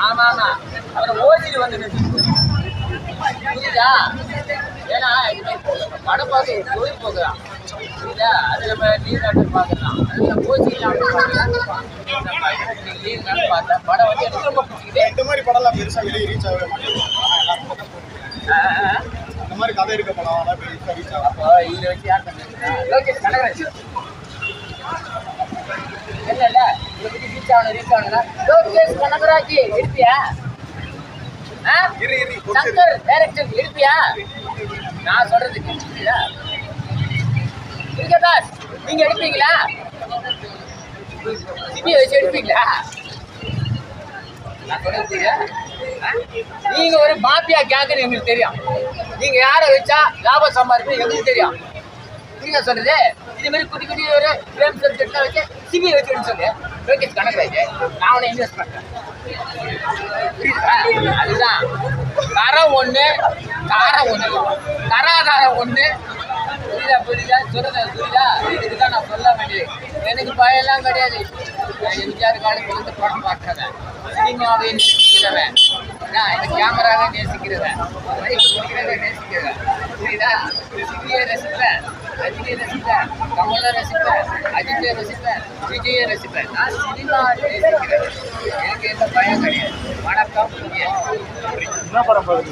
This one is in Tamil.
ஆமா ஆமா அப்புறம் ஓசிட்டு வந்து புரியுதா? ஏன்னா படம் பார்க்க கோயில் போக்குறான் புரியுதா? அது நம்ம நீர் நாட்டம் பார்க்கலாம். அது ஓசிலாம் பார்த்தா படம் வந்து எனக்கு ரொம்ப பிடிச்சிக்கிது. இந்த மாதிரி படம்லாம் பெருசாக வெளியே ரீச் ஆகவே மாட்டேங்குது. இந்த மாதிரி கதை இருக்க படம் அதான் பெருசாக ரீச் ஆகும். அப்போ இதில் வச்சு யார் பண்ணுறா? லோகேஷ் கனகராஜ் இல்லை இல்லை இதை பற்றி ரீச் ஆகணும்னா லோகேஷ் கனகராஜ் எடுப்பியா? சங்கர் டைரக்டர் எடுப்பியா? நான் சொல்றதுக்கு நீங்க எடுப்பீங்களா? சிபிஐ வச்சு எடுப்பீங்களா? நான் சொல்றது நீங்க ஒரு மாபியா கேங்குன்னு எங்களுக்கு தெரியும். நீங்க யாரை வச்சா லாபம் சம்பாதிப்பீங்க எங்களுக்கு தெரியும். நீங்க சொல்றது இது மாதிரி குட்டி குட்டி ஒரு கேம் சப்ஜெக்ட்லாம் வச்சு சிபிஐ வச்சுன்னு சொல்லு லோகேஷ் கனகராஜ் நான் உன்னை இன்வெஸ்ட் பண்றேன். அதுதான் தரம் ஒண்ணு தாரம் ஒண்ணு தராதாரம் ஒண்ணு. புரியுதா புரியுதா சொல்றத புரியுதா? இதுக்குதான் நான் சொல்ல வேண்டியது. எனக்கு பயம்லாம் கிடையாது. எம்ஜிஆர் காலத்துல படம் பார்க்கிறேன். சினிமாவை நேசிக்கிறவன் நான் இந்த கேமராவை நேசிக்கிறவன் நேசிக்கிறவன். புரியுதா? சிபியை ரசிப்பேன், ரஜினியை ரசிப்பேன், கமலை ரசிப்பேன், அஜித்தை ரசிப்பேன், விஜயை ரசிப்பேன். நான் சினிமாவை நேசிக்கிறேன். எனக்கு எந்த பயம் கிடையாது. வணக்கம். என்ன படம் பாருங்க?